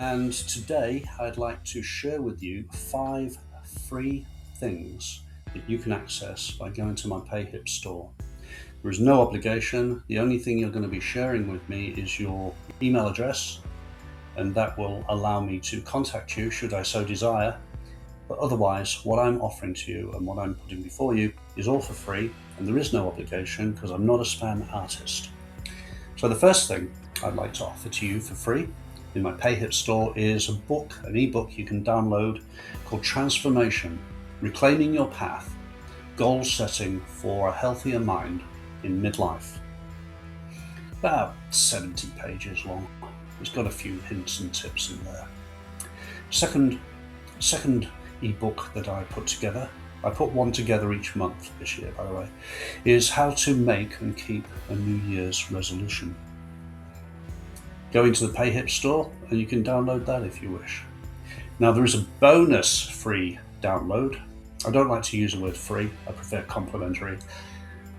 And today I'd like to share with you 5 free things that you can access by going to my PayHip store. There is no obligation. The only thing you're going to be sharing with me is your email address, and that will allow me to contact you should I so desire. But otherwise, what I'm offering to you and what I'm putting before you is all for free, and there is no obligation because I'm not a spam artist. So the first thing I'd like to offer to you for free in my PayHip store is a book, an ebook you can download called Transformation, Reclaiming Your Path, Goal Setting for a Healthier Mind in Midlife. About 70 pages long. It's got a few hints and tips in there. Second ebook that I put together, I put one together each month this year, by the way, is How to Make and Keep a New Year's Resolution. Go into the PayHip store and you can download that if you wish. Now there is a bonus free download. I don't like to use the word free, I prefer complimentary.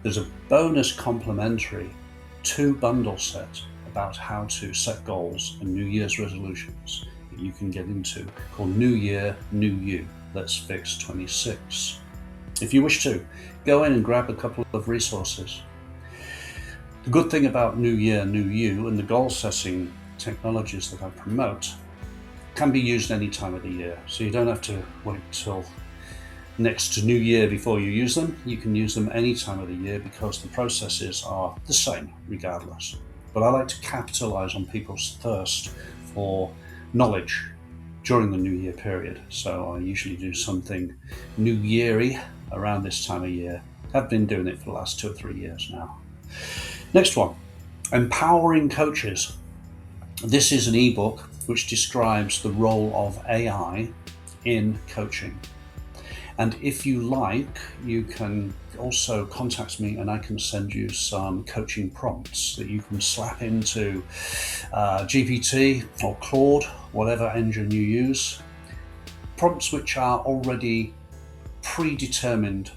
There's a bonus complimentary 2-bundle set about how to set goals and New Year's resolutions that you can get into, called New Year, New You. Let's Fix 26. If you wish to, go in and grab a couple of resources. The good thing about New Year, New You and the goal setting technologies that I promote can be used any time of the year. So you don't have to wait till next to New Year before you use them. You can use them any time of the year because the processes are the same regardless. But I like to capitalize on people's thirst for knowledge during the New Year period. So I usually do something New Year-y around this time of year. I've been doing it for the last 2 or 3 years now. Next one, Empowering Coaches. This is an ebook which describes the role of AI in coaching. And if you like, you can also contact me and I can send you some coaching prompts that you can slap into GPT or Claude, whatever engine you use. Prompts which are already predetermined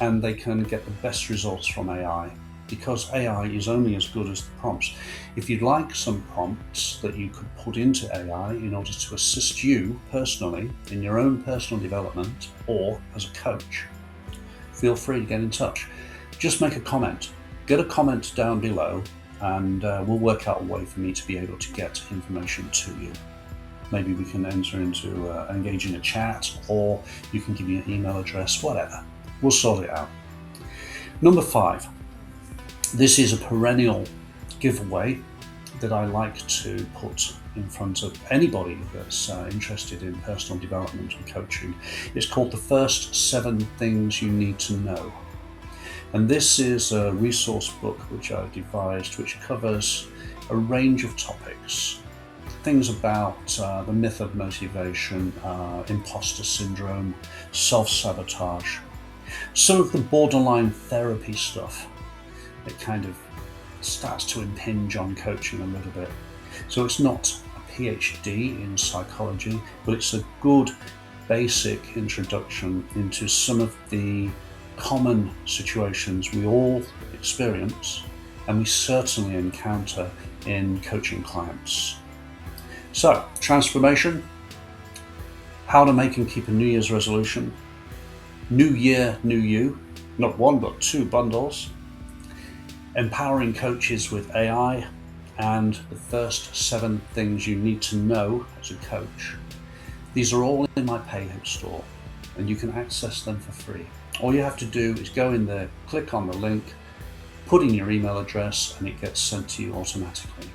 and they can get the best results from AI, because AI is only as good as the prompts. If you'd like some prompts that you could put into AI in order to assist you personally in your own personal development or as a coach, feel free to get in touch. Just make a comment. Get a comment down below and we'll work out a way for me to be able to get information to you. Maybe we can enter into engage in a chat, or you can give me an email address, whatever. We'll sort it out. Number 5. This is a perennial giveaway that I like to put in front of anybody that's interested in personal development and coaching. It's called The First 7 Things You Need to Know. And this is a resource book which I devised, which covers a range of topics. Things about the myth of motivation, imposter syndrome, self-sabotage, some of the borderline therapy stuff. It kind of starts to impinge on coaching a little bit. So it's not a PhD in psychology, but it's a good basic introduction into some of the common situations we all experience and we certainly encounter in coaching clients. So, transformation, how to make and keep a New Year's resolution, New Year, New You, not one but 2 bundles, Empowering Coaches with AI, and the first 7 things you need to know as a coach. These are all in my PayHip store and you can access them for free. All you have to do is go in there, click on the link, put in your email address and it gets sent to you automatically.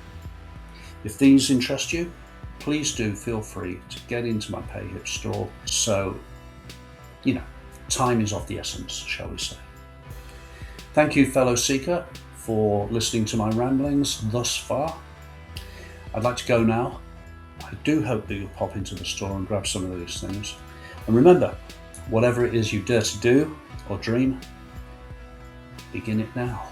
If these interest you, please do feel free to get into my PayHip store. So, time is of the essence, shall we say. Thank you, fellow seeker, for listening to my ramblings thus far. I'd like to go now. I do hope that you'll pop into the store and grab some of these things. And remember, whatever it is you dare to do or dream, begin it now.